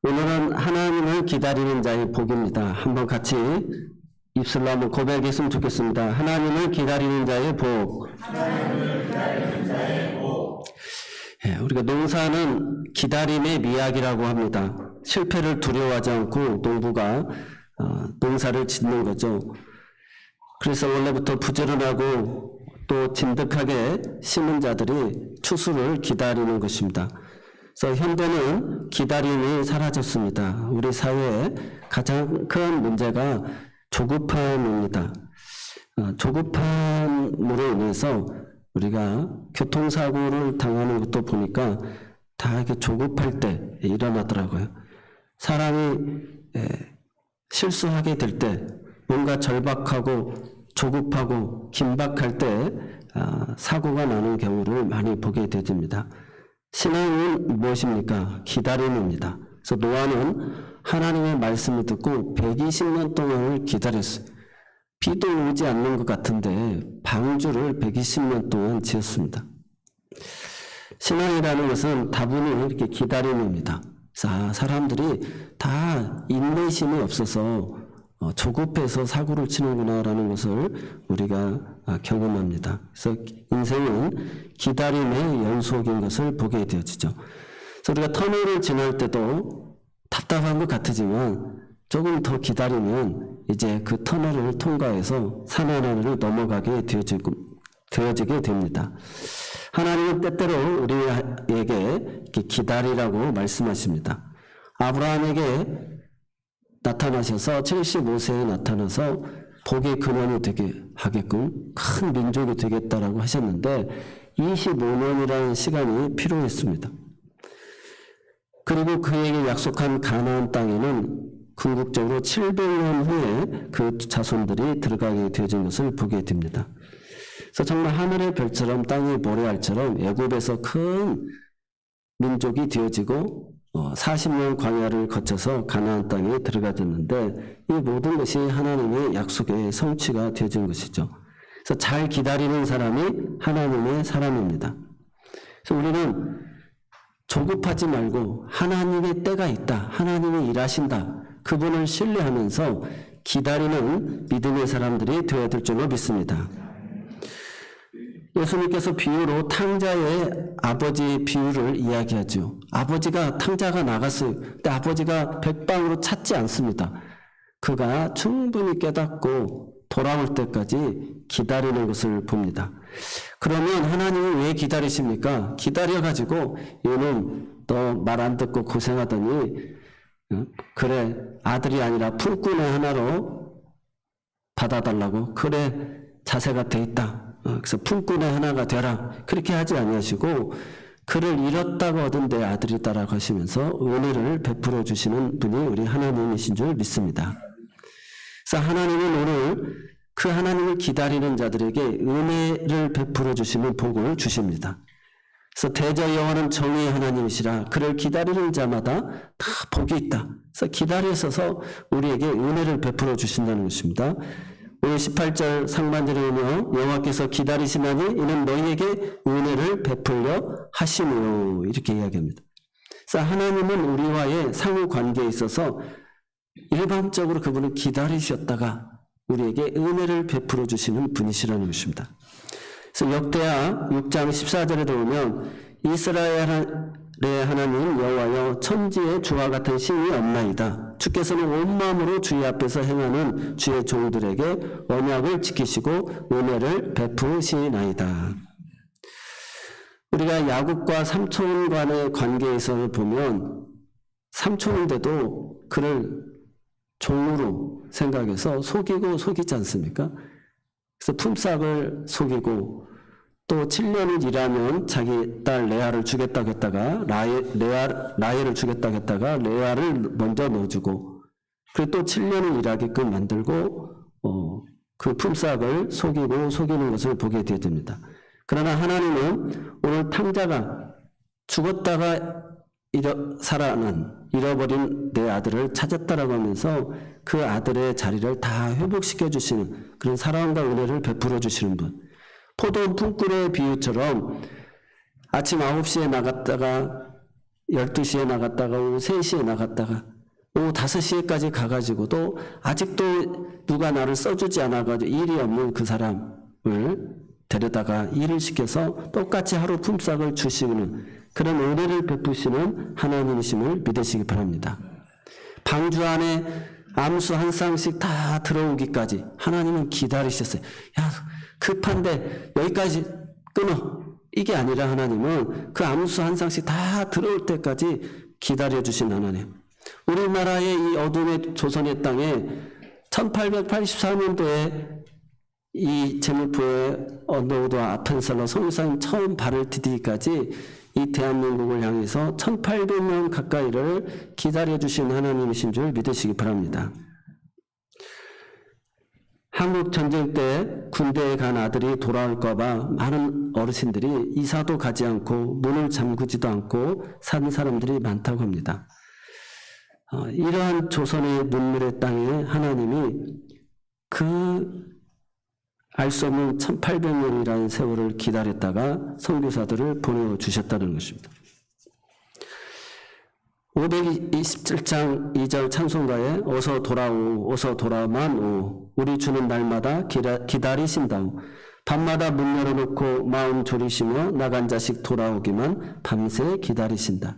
오늘은 하나님을 기다리는 자의 복입니다. 한번 같이 입술로 한번 고백했으면 좋겠습니다. 하나님을 기다리는 자의 복. 하나님을 기다리는 자의 복. 우리가 농사는 기다림의 미학이라고 합니다. 실패를 두려워하지 않고 농부가 농사를 짓는 거죠. 그래서 원래부터 부지런하고 또 진득하게 심은 자들이 추수를 기다리는 것입니다. 그래서 현대는 기다림이 사라졌습니다. 우리 사회의 가장 큰 문제가 조급함입니다. 조급함으로 인해서 우리가 교통사고를 당하는 것도 보니까 다 이렇게 조급할 때 일어나더라고요. 사람이 실수하게 될 때 뭔가 절박하고 조급하고 긴박할 때 사고가 나는 경우를 많이 보게 되집니다. 신앙은 무엇입니까? 기다림입니다. 그래서 노아는 하나님의 말씀을 듣고 120년 동안을 기다렸어요. 비도 오지 않는 것 같은데 방주를 120년 동안 지었습니다. 신앙이라는 것은 다분히 이렇게 기다림입니다. 사람들이 다 인내심이 없어서 조급해서 사고를 치는구나라는 것을 우리가 경험합니다. 그래서 인생은 기다림의 연속인 것을 보게 되어지죠. 그래서 우리가 터널을 지날 때도 답답한 것 같지만 조금 더 기다리면 이제 그 터널을 통과해서 산 하나를 넘어가게 되어지게 됩니다. 하나님은 때때로 우리에게 이렇게 기다리라고 말씀하십니다. 아브라함에게 나타나셔서 75세에 나타나서 복의 근원이 되게 하게끔 큰 민족이 되겠다라고 하셨는데 25년이라는 시간이 필요했습니다. 그리고 그에게 약속한 가나안 땅에는 궁극적으로 700년 후에 그 자손들이 들어가게 되어진 것을 보게 됩니다. 그래서 정말 하늘의 별처럼 땅의 모래알처럼 애굽에서 큰 민족이 되어지고 40년 광야를 거쳐서 가나안 땅에 들어가졌는데 이 모든 것이 하나님의 약속의 성취가 되어진 것이죠. 그래서 잘 기다리는 사람이 하나님의 사람입니다. 그래서 우리는 조급하지 말고 하나님의 때가 있다. 하나님이 일하신다. 그분을 신뢰하면서 기다리는 믿음의 사람들이 되어야 될 줄로 믿습니다. 예수님께서 비유로 탕자의 아버지 비유를 이야기하죠. 아버지가 탕자가 나갔어요. 근데 아버지가 백방으로 찾지 않습니다. 그가 충분히 깨닫고 돌아올 때까지 기다리는 것을 봅니다. 그러면 하나님은 왜 기다리십니까? 기다려가지고 얘는 너 말 안 듣고 고생하더니 그래 아들이 아니라 품꾼의 하나로 받아달라고 그래 자세가 돼 있다. 그래서 품꾼의 하나가 되라. 그렇게 하지 아니하시고 그를 잃었다고 얻은 내 아들이다라고 하시면서 은혜를 베풀어 주시는 분이 우리 하나님이신 줄 믿습니다. 그래서 하나님은 오늘 그 하나님을 기다리는 자들에게 은혜를 베풀어 주시는 복을 주십니다. 그래서 대저 여호와는 정의의 하나님이시라 그를 기다리는 자마다 다 복이 있다. 그래서 기다리셔서 우리에게 은혜를 베풀어 주신다는 것입니다. 오늘 18절 상반절에 보면 여호와께서 기다리시나니 이는 너희에게 은혜를 베풀려 하시며 이렇게 이야기합니다. 그래서 하나님은 우리와의 상호 관계에 있어서 일방적으로 그분을 기다리셨다가 우리에게 은혜를 베풀어 주시는 분이시라는 것입니다. 그래서 역대하 6장 14절에 보면 이스라엘의 하나님 여호와여 천지에 주와 같은 신이 없나이다. 주께서는 온 마음으로 주의 앞에서 행하는 주의 종들에게 언약을 지키시고 은혜를 베푸시나이다. 우리가 야곱과 삼촌 간의 관계에서 보면 삼촌인데도 그를 종으로 생각해서 속이고 속이지 않습니까? 그래서 품삯을 속이고 또 7년을 일하면 자기 딸 레아를 주겠다고 했다가 라헬을 주겠다고 했다가 레아를 먼저 넣어주고 그리고 또 7년을 일하게끔 만들고 그 품삯을 속이고 속이는 것을 보게 되어집니다. 그러나 하나님은 오늘 탕자가 죽었다가 살아난 잃어버린 내 아들을 찾았다라고 하면서 그 아들의 자리를 다 회복시켜 주시는 그런 사랑과 은혜를 베풀어 주시는 분. 포도 품꾼의 비유처럼 아침 9시에 나갔다가 12시에 나갔다가 오후 3시에 나갔다가 오후 5시에까지 가가지고 또 아직도 누가 나를 써주지 않아가지고 일이 없는 그 사람을 데려다가 일을 시켜서 똑같이 하루 품삯을 주시는 그런 은혜를 베푸시는 하나님이심을 믿으시기 바랍니다. 방주 안에 암수 한 쌍씩 다 들어오기까지 하나님은 기다리셨어요. 야, 급한데 여기까지 끊어. 이게 아니라 하나님은 그 암수 한 쌍씩 다 들어올 때까지 기다려주신 하나님. 우리나라의 이 어둠의 조선의 땅에 1884년도에 이 제물포의 언더우드 아펜셀러 성유사님 처음 발을 디디기까지 이 대한민국을 향해서 1800년 가까이를 기다려주신 하나님이신 줄 믿으시기 바랍니다. 한국 전쟁 때 군대에 간 아들이 돌아올까봐 많은 어르신들이 이사도 가지 않고 문을 잠그지도 않고 산 사람들이 많다고 합니다. 이러한 조선의 눈물의 땅에 하나님이 그 알 수 없는 1800년이라는 세월을 기다렸다가 선교사들을 보내주셨다는 것입니다. 527장 2절 찬송가에 어서 돌아오 어서 돌아만 오 우리 주는 날마다 기다리신다오 밤마다 문 열어놓고 마음 졸이시며 나간 자식 돌아오기만 밤새 기다리신다.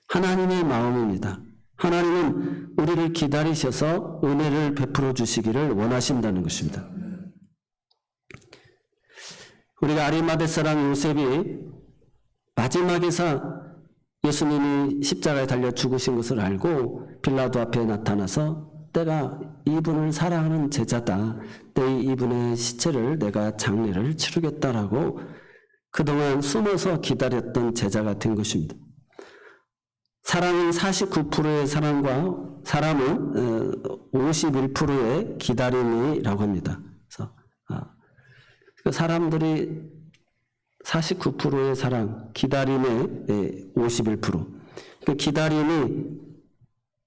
하나님의 마음입니다. 하나님은 우리를 기다리셔서 은혜를 베풀어 주시기를 원하신다는 것입니다. 우리가 아리마대 사람 요셉이 마지막에서 예수님이 십자가에 달려 죽으신 것을 알고 빌라도 앞에 나타나서 내가 이분을 사랑하는 제자다. 이분의 시체를 내가 장례를 치르겠다라고 그동안 숨어서 기다렸던 제자가 된 것입니다. 사람은 49%의 사람과 사람은 51%의 기다림이라고 합니다. 그래서 사람들이 49%의 사랑, 기다림의 51%. 그 기다림이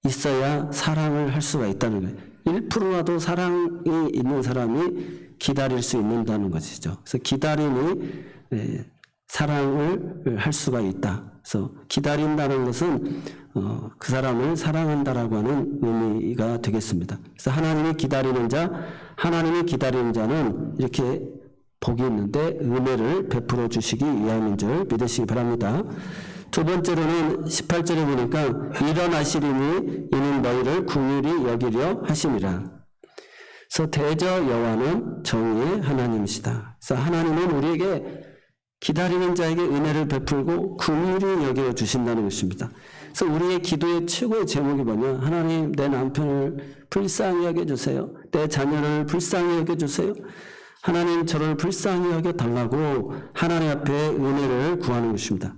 있어야 사랑을 할 수가 있다는 거예요. 1%라도 사랑이 있는 사람이 기다릴 수 있는다는 것이죠. 그래서 기다림이 사랑을 할 수가 있다. 그래서 기다린다는 것은 그 사람을 사랑한다라고 하는 의미가 되겠습니다. 그래서 하나님이 기다리는 자, 하나님이 기다리는 자는 이렇게 복이 있는데 은혜를 베풀어 주시기 위함인 줄 믿으시기 바랍니다. 두 번째로는 18절에 보니까 일어나시리니 이는 너희를 긍휼히 여기려 하심이라. 그래서 대저 여호와는 정의의 하나님이시다. 그래서 하나님은 우리에게 기다리는 자에게 은혜를 베풀고 긍휼히 여겨 주신다는 것입니다. 그래서 우리의 기도의 최고의 제목이 뭐냐? 하나님, 내 남편을 불쌍히 여겨 주세요. 내 자녀를 불쌍히 여겨 주세요. 하나님, 저를 불쌍히 여겨 달라고 하나님 앞에 은혜를 구하는 것입니다.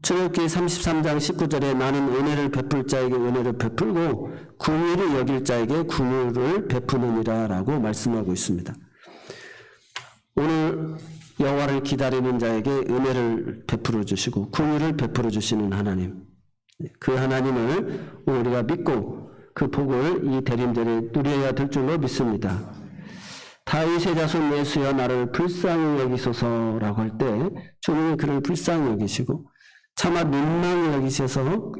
출애굽기 33장 19절에 나는 은혜를 베풀 자에게 은혜를 베풀고 긍휼히 여길 자에게 긍휼을 베푸느니라 라고 말씀하고 있습니다. 오늘 여호와를 기다리는 자에게 은혜를 베풀어 주시고 긍휼을 베풀어 주시는 하나님, 그 하나님을 우리가 믿고 그 복을 이 대림절에 누려야 될 줄로 믿습니다. 다윗의 자손 예수여 나를 불쌍히 여기소서라고 할 때 주님이 그를 불쌍히 여기시고 차마 민망히 여기셔서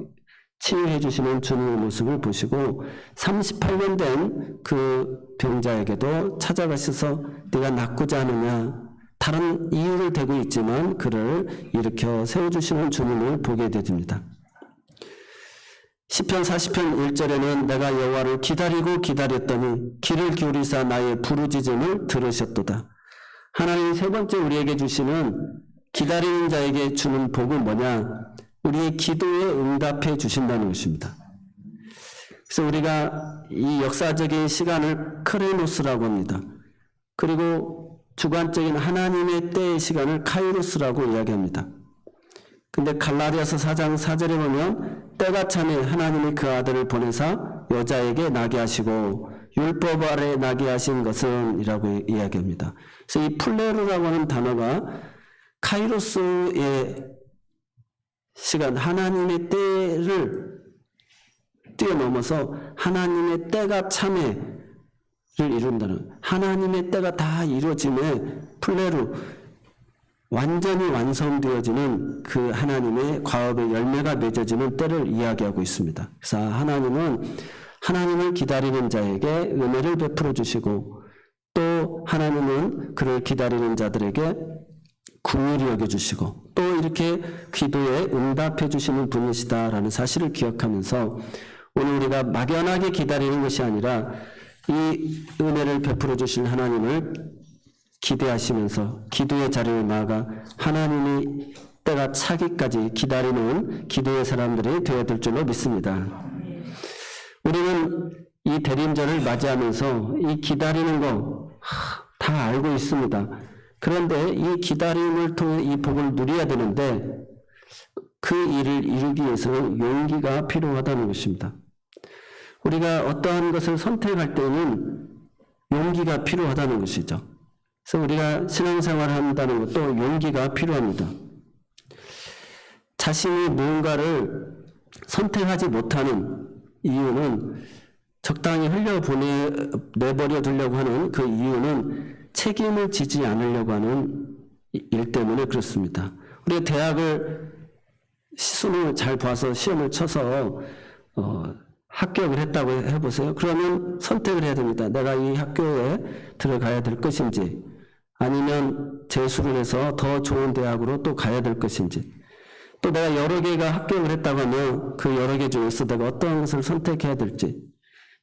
치유해 주시는 주님의 모습을 보시고 38년 된 그 병자에게도 찾아가셔서 네가 낫고자 하느냐, 다른 이유를 대고 있지만 그를 일으켜 세워주시는 주님을 보게 됩니다. 시편 40편 1절에는 내가 여호와를 기다리고 기다렸더니 귀를 기울이사 나의 부르짖음을 들으셨도다. 하나님 세 번째 우리에게 주시는 기다리는 자에게 주는 복은 뭐냐? 우리의 기도에 응답해 주신다는 것입니다. 그래서 우리가 이 역사적인 시간을 크레노스라고 합니다. 그리고 주관적인 하나님의 때의 시간을 카이로스라고 이야기합니다. 근데 갈라디아서 4장 4절에 보면 때가 차매 하나님이 그 아들을 보내사 여자에게 나게 하시고 율법 아래 나게 하신 것은 이라고 이야기합니다. 그래서 이 플레르라고 하는 단어가 카이로스의 시간, 하나님의 때를 뛰어넘어서 하나님의 때가 참회를 이룬다는, 하나님의 때가 다 이루어짐에 플레루, 완전히 완성되어지는 그 하나님의 과업의 열매가 맺어지는 때를 이야기하고 있습니다. 그래서 하나님은 하나님을 기다리는 자에게 은혜를 베풀어 주시고 또 하나님은 그를 기다리는 자들에게 긍휼히 여겨주시고 또 이렇게 기도에 응답해 주시는 분이시다라는 사실을 기억하면서 오늘 우리가 막연하게 기다리는 것이 아니라 이 은혜를 베풀어 주실 하나님을 기대하시면서 기도의 자리에 나아가 하나님이 때가 차기까지 기다리는 기도의 사람들이 되어야 될 줄로 믿습니다. 우리는 이 대림절을 맞이하면서 이 기다리는 거 다 알고 있습니다. 그런데 이 기다림을 통해 이 복을 누려야 되는데 그 일을 이루기 위해서는 용기가 필요하다는 것입니다. 우리가 어떠한 것을 선택할 때는 용기가 필요하다는 것이죠. 그래서 우리가 신앙생활을 한다는 것도 용기가 필요합니다. 자신이 무언가를 선택하지 못하는 이유는 적당히 내버려 두려고 하는 그 이유는 책임을 지지 않으려고 하는 일 때문에 그렇습니다. 우리가 대학을 수능을 잘 봐서 시험을 쳐서 합격을 했다고 해보세요. 그러면 선택을 해야 됩니다. 내가 이 학교에 들어가야 될 것인지 아니면 재수를 해서 더 좋은 대학으로 또 가야 될 것인지 또 내가 여러 개가 합격을 했다고 하면 그 여러 개 중에서 내가 어떤 것을 선택해야 될지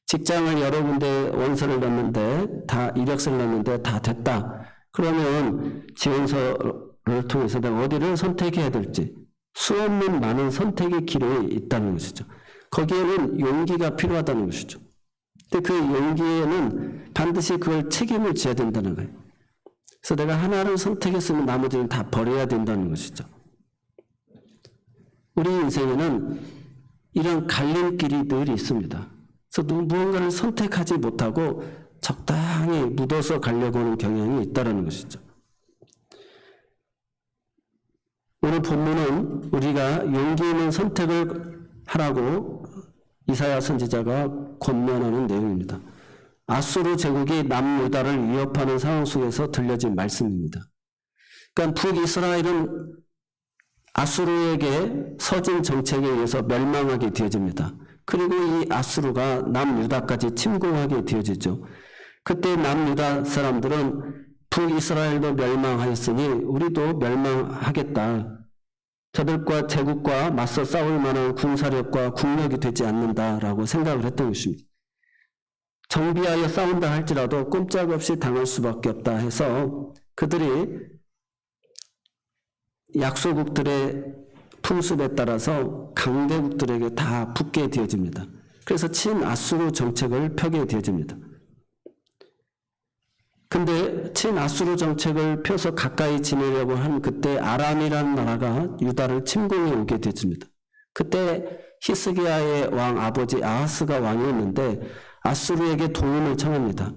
직장을 여러 군데 원서를 넣었는데 다 이력서를 넣었는데 다 됐다. 그러면 지원서를 통해서 내가 어디를 선택해야 될지 수없는 많은 선택의 길이 있다는 것이죠. 거기에는 용기가 필요하다는 것이죠. 근데 그 용기에는 반드시 그걸 책임을 져야 된다는 거예요. 그래서 내가 하나를 선택했으면 나머지는 다 버려야 된다는 것이죠. 우리 인생에는 이런 갈림길이 늘 있습니다. 그래서 무언가를 선택하지 못하고 적당히 묻어서 가려고 하는 경향이 있다는 것이죠. 오늘 본문은 우리가 용기 있는 선택을 하라고 이사야 선지자가 권면하는 내용입니다. 아수르 제국이 남유다를 위협하는 상황 속에서 들려진 말씀입니다. 그러니까 북이스라엘은 아수르에게 서진 정책에 의해서 멸망하게 되어집니다. 그리고 이 아수르가 남유다까지 침공하게 되어지죠. 그때 남유다 사람들은 북이스라엘도 멸망하였으니 우리도 멸망하겠다. 저들과 제국과 맞서 싸울 만한 군사력과 국력이 되지 않는다라고 생각을 했던 것입니다. 정비하여 싸운다 할지라도 꼼짝없이 당할 수밖에 없다 해서 그들이 약소국들의 풍습에 따라서 강대국들에게 다 붙게 되어집니다. 그래서 친아수르 정책을 펴게 되어집니다. 근데 친아수르 정책을 펴서 가까이 지내려고 한 그때 아람이라는 나라가 유다를 침공해 오게 되어집니다. 그때 히스기야의 왕 아버지 아하스가 왕이었는데 아수르에게 도움을 청합니다.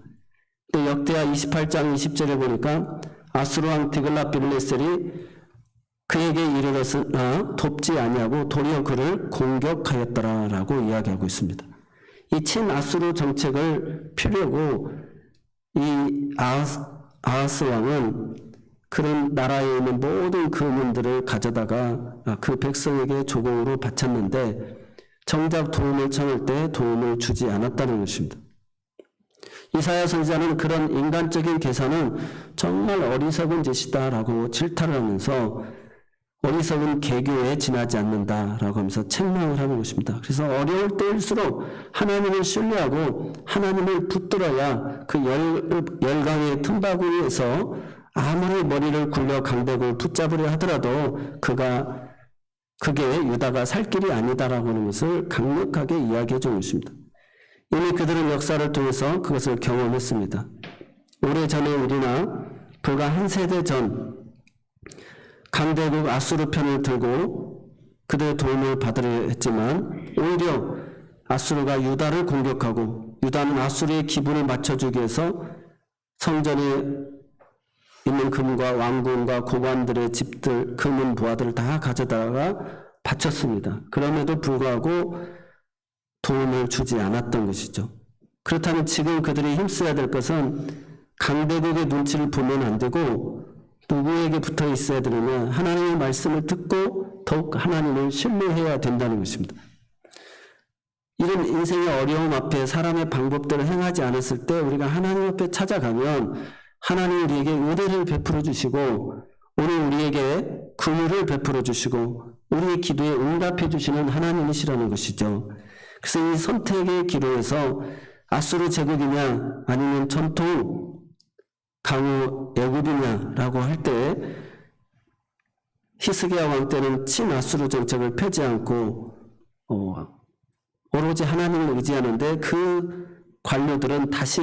근데 역대하 28장 20절에 보니까 아수르 왕 디글랏빌레셀이 그에게 이르렀으나 돕지 아니하고 도리어 그를 공격하였더라라고 이야기하고 있습니다. 이 친아수르 정책을 펴려고 이 아하스 왕은 그런 나라에 있는 모든 금은들을 가져다가 그 백성에게 조공으로 바쳤는데 정작 도움을 청할 때 도움을 주지 않았다는 것입니다. 이사야 선지자는 그런 인간적인 계산은 정말 어리석은 짓이다라고 질타를 하면서 어리석은 개교에 지나지 않는다라고 하면서 책망을 하는 것입니다. 그래서 어려울 때일수록 하나님을 신뢰하고 하나님을 붙들어야 그 열강의 틈바구니에서 아무리 머리를 굴려 강대국을 붙잡으려 하더라도 그게 유다가 살 길이 아니다라고 하는 것을 강력하게 이야기해 주는 것입니다. 이미 그들은 역사를 통해서 그것을 경험했습니다. 오래전에 우리나 불과 한 세대 전 강대국 아수르 편을 들고 그들의 도움을 받으려 했지만 오히려 아수르가 유다를 공격하고 유다는 아수르의 기분을 맞춰주기 위해서 성전에 있는 금과 왕궁과 고관들의 집들, 금은 부하들을 다 가져다가 바쳤습니다. 그럼에도 불구하고 도움을 주지 않았던 것이죠. 그렇다면 지금 그들이 힘써야 될 것은 강대국의 눈치를 보면 안 되고 누구에게 붙어 있어야 되느냐? 하나님의 말씀을 듣고 더욱 하나님을 신뢰해야 된다는 것입니다. 이런 인생의 어려움 앞에 사람의 방법대로 행하지 않았을 때 우리가 하나님 앞에 찾아가면 하나님이 우리에게 은혜를 베풀어 주시고 오늘 우리에게 긍휼을 베풀어 주시고 우리의 기도에 응답해 주시는 하나님이시라는 것이죠. 그래서 이 선택의 기로에서 아수르 제국이냐 아니면 전통 강호 애굽이냐라고 할 때 히스기야 왕 때는 친아수르 정책을 펴지 않고 오로지 하나님을 의지하는데 그 관료들은 다시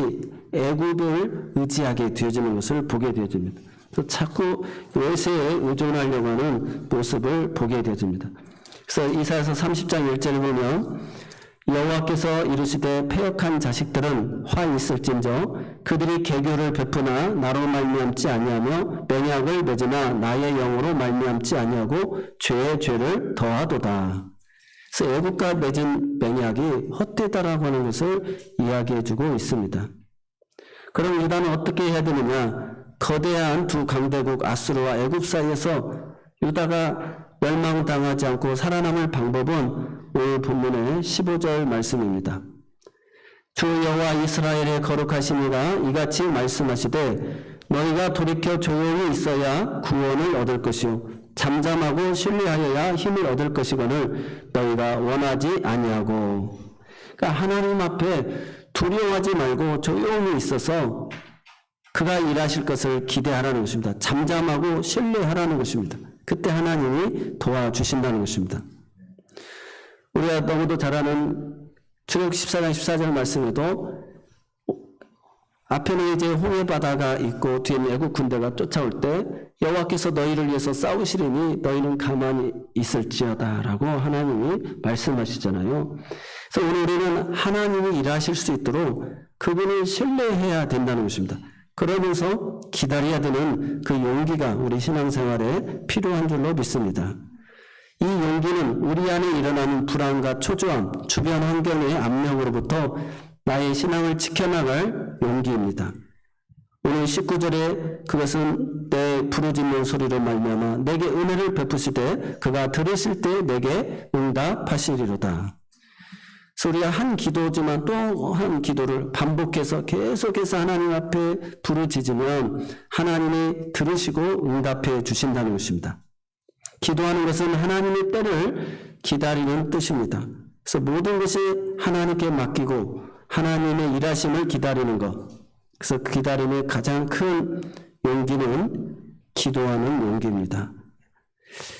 애굽을 의지하게 되어지는 것을 보게 되어집니다. 또 자꾸 외세에 의존하려고 하는 모습을 보게 되어집니다. 그래서 이사야서 30장 1절을 보면 여호와께서 이르시되 패역한 자식들은 화 있을진저 그들이 계교를 베푸나 나로 말미암지 아니하며 맹약을 맺으나 나의 영으로 말미암지 아니하고 죄의 죄를 더하도다. 그래서 애국과 맺은 맹약이 헛되다라고 하는 것을 이야기해주고 있습니다. 그럼 유다는 어떻게 해야 되느냐? 거대한 두 강대국 아수르와 애굽 사이에서 유다가 멸망당하지 않고 살아남을 방법은 오늘 본문의 15절 말씀입니다. 주 여호와 이스라엘의 거룩하신 이가 이같이 말씀하시되 너희가 돌이켜 조용히 있어야 구원을 얻을 것이요 잠잠하고 신뢰하여야 힘을 얻을 것이거늘 너희가 원하지 아니하고. 그러니까 하나님 앞에 두려워하지 말고 조용히 있어서 그가 일하실 것을 기대하라는 것입니다. 잠잠하고 신뢰하라는 것입니다. 그때 하나님이 도와주신다는 것입니다. 우리가 너무도 잘 아는 출애굽 14장 14절 말씀에도 앞에는 이제 홍해 바다가 있고 뒤에는 애국 군대가 쫓아올 때 여호와께서 너희를 위해서 싸우시리니 너희는 가만히 있을지어다라고 하나님이 말씀하시잖아요. 그래서 오늘 우리는 하나님이 일하실 수 있도록 그분을 신뢰해야 된다는 것입니다. 그러면서 기다려야 되는 그 용기가 우리 신앙생활에 필요한 줄로 믿습니다. 이 용기는 우리 안에 일어나는 불안과 초조함, 주변 환경의 압력으로부터 나의 신앙을 지켜나갈 용기입니다. 오늘 19절에 그것은 내 부르짖는 소리로 말미암아 내게 은혜를 베푸시되 그가 들으실 때 내게 응답하시리로다. 그래서 우리가 한 기도지만 또 한 기도를 반복해서 계속해서 하나님 앞에 부르짖으면 하나님이 들으시고 응답해 주신다는 것입니다. 기도하는 것은 하나님의 때를 기다리는 뜻입니다. 그래서 모든 것이 하나님께 맡기고 하나님의 일하심을 기다리는 것. 그래서 그 기다림의 가장 큰 용기는 기도하는 용기입니다.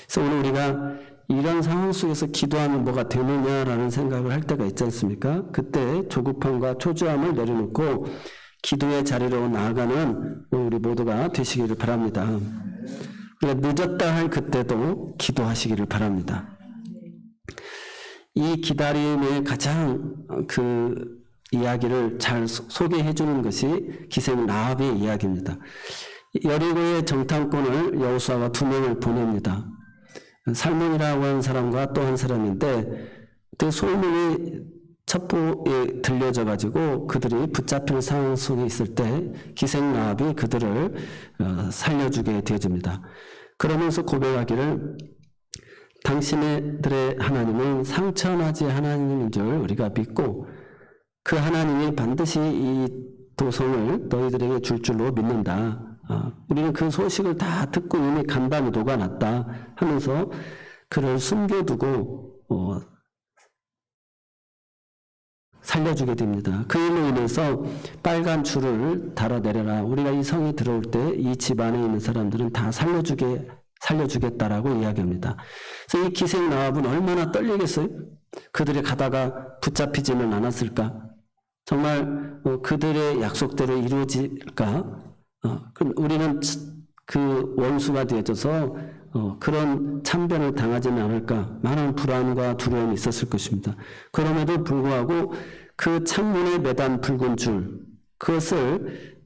그래서 오늘 우리가 이런 상황 속에서 기도하면 뭐가 되느냐라는 생각을 할 때가 있지 않습니까? 그때 조급함과 초조함을 내려놓고 기도의 자리로 나아가는 우리 모두가 되시기를 바랍니다. 우리가 늦었다 할 그때도 기도하시기를 바랍니다. 이 기다림의 가장 그 이야기를 잘 소개해 주는 것이 기생 라합의 이야기입니다. 여리고의 정탐꾼을 여호수아가 2명을 보냅니다. 살몬이라고 하는 사람과 또 한 사람인데 그 소문이 첩보에 들려져 가지고 그들이 붙잡힌 상황 속에 있을 때 기생 라합이 그들을 살려주게 되어집니다. 그러면서 고백하기를 당신들의 하나님은 상처나지 하나님인 줄 우리가 믿고 그 하나님이 반드시 이 도성을 너희들에게 줄 줄로 믿는다. 우리는 그 소식을 다 듣고 이미 간담이 녹아났다 하면서 그를 숨겨두고 살려주게 됩니다. 그 일로 인해서 빨간 줄을 달아내려라. 우리가 이 성에 들어올 때 이 집 안에 있는 사람들은 다 살려주겠다라고 이야기합니다. 그래서 이 기생 라합은 얼마나 떨리겠어요? 그들이 가다가 붙잡히지는 않았을까? 정말 그들의 약속대로 이루어질까? 그럼 우리는 그 원수가 되어져서 그런 참변을 당하지는 않을까? 많은 불안과 두려움이 있었을 것입니다. 그럼에도 불구하고 그 창문에 매단 붉은 줄, 그것을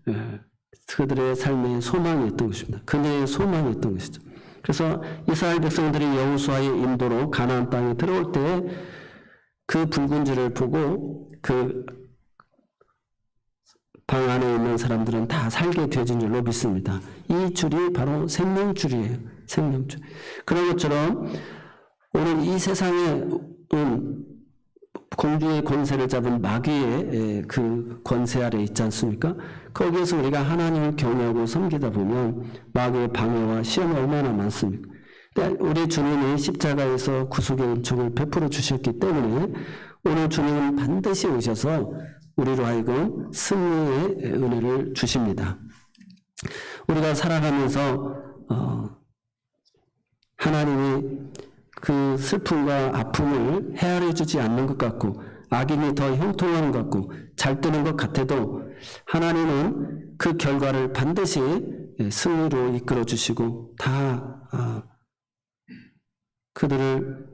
그들의 삶의 소망이었던 것입니다. 그녀의 소망이었던 것이죠. 그래서 이스라엘 백성들이 여호수아의 인도로 가나안 땅에 들어올 때 그 붉은 줄을 보고 그 방 안에 있는 사람들은 다 살게 되어진 줄로 믿습니다. 이 줄이 바로 생명줄이에요. 생명줄. 그런 것처럼 오늘 이 세상에 공주의 권세를 잡은 마귀의 그 권세 아래 있지 않습니까? 거기에서 우리가 하나님을 경외하고 섬기다 보면 마귀의 방해와 시험이 얼마나 많습니까? 우리 주님이 십자가에서 구속의 은총을 베풀어 주셨기 때문에 오늘 주님은 반드시 오셔서 우리로 하여금 승리의 은혜를 주십니다. 우리가 살아가면서 하나님이 그 슬픔과 아픔을 헤아려 주지 않는 것 같고 악인이 더 형통하는 것 같고 잘 되는 것 같아도 하나님은 그 결과를 반드시 승리로 이끌어 주시고 다 그들을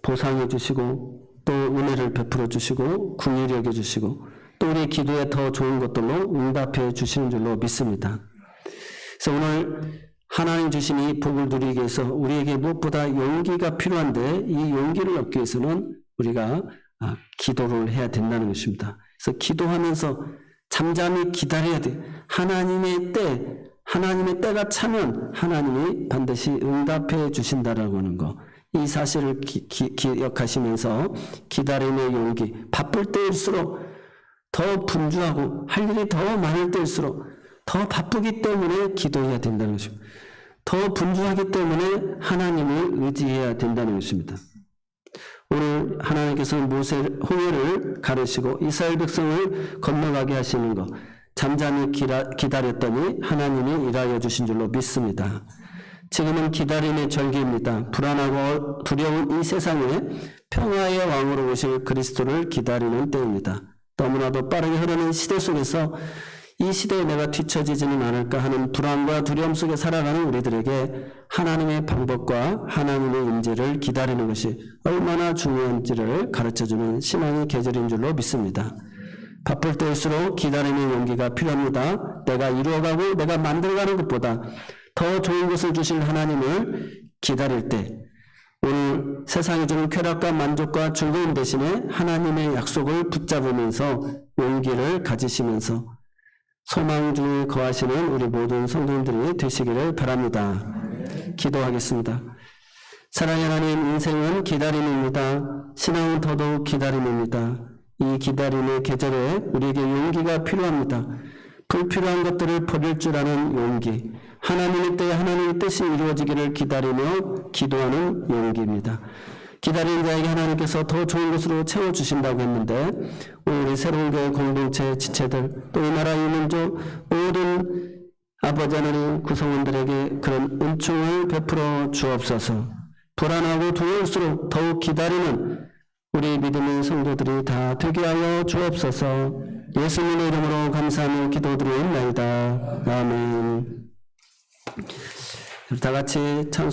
보상해 주시고 또 은혜를 베풀어 주시고 긍휼히 여겨 주시고 또 우리 기도에 더 좋은 것들로 응답해 주시는 줄로 믿습니다. 그래서 오늘 하나님 주신 이 복을 누리기 위해서 우리에게 무엇보다 용기가 필요한데 이 용기를 얻기 위해서는 우리가 기도를 해야 된다는 것입니다. 그래서 기도하면서 잠잠히 기다려야 돼. 하나님의 때가 차면 하나님이 반드시 응답해 주신다라고 하는 거. 이 사실을 기억하시면서 기다림의 용기, 바쁠 때일수록 더 분주하고 할 일이 더 많을 때일수록 더 바쁘기 때문에 기도해야 된다는 것입니다. 더 분주하기 때문에 하나님을 의지해야 된다는 것입니다. 오늘 하나님께서는 모세 홍해를 가르시고 이스라엘 백성을 건너가게 하시는 것 잠잠히 기다렸더니 하나님이 일하여 주신 줄로 믿습니다. 지금은 기다림의 절기입니다. 불안하고 두려운 이 세상에 평화의 왕으로 오실 그리스도를 기다리는 때입니다. 너무나도 빠르게 흐르는 시대 속에서 이 시대에 내가 뒤처지지는 않을까 하는 불안과 두려움 속에 살아가는 우리들에게 하나님의 방법과 하나님의 임재를 기다리는 것이 얼마나 중요한지를 가르쳐주는 신앙의 계절인 줄로 믿습니다. 바쁠 때일수록 기다리는 용기가 필요합니다. 내가 이루어가고 내가 만들어가는 것보다 더 좋은 것을 주실 하나님을 기다릴 때 오늘 세상이 주는 쾌락과 만족과 즐거움 대신에 하나님의 약속을 붙잡으면서 용기를 가지시면서 소망 중에 거하시는 우리 모든 성도님들이 되시기를 바랍니다. 기도하겠습니다. 사랑의 하나님, 인생은 기다림입니다. 신앙은 더더욱 기다림입니다. 이 기다림의 계절에 우리에게 용기가 필요합니다. 불필요한 것들을 버릴 줄 아는 용기, 하나님의 때에 하나님의 뜻이 이루어지기를 기다리며 기도하는 용기입니다. 기다리는 자에게 하나님께서 더 좋은 것으로 채워주신다고 했는데 오늘 우리 새로운 교회 공동체 지체들 또 이 나라 이 민족 모든 아버지 하나님 구성원들에게 그런 은총을 베풀어 주옵소서. 불안하고 두려울수록 더욱 기다리는 우리 믿음의 성도들이 다 되게 하여 주옵소서. 예수님의 이름으로 감사하며 기도드리옵나이다. 아멘. 다 같이 찬송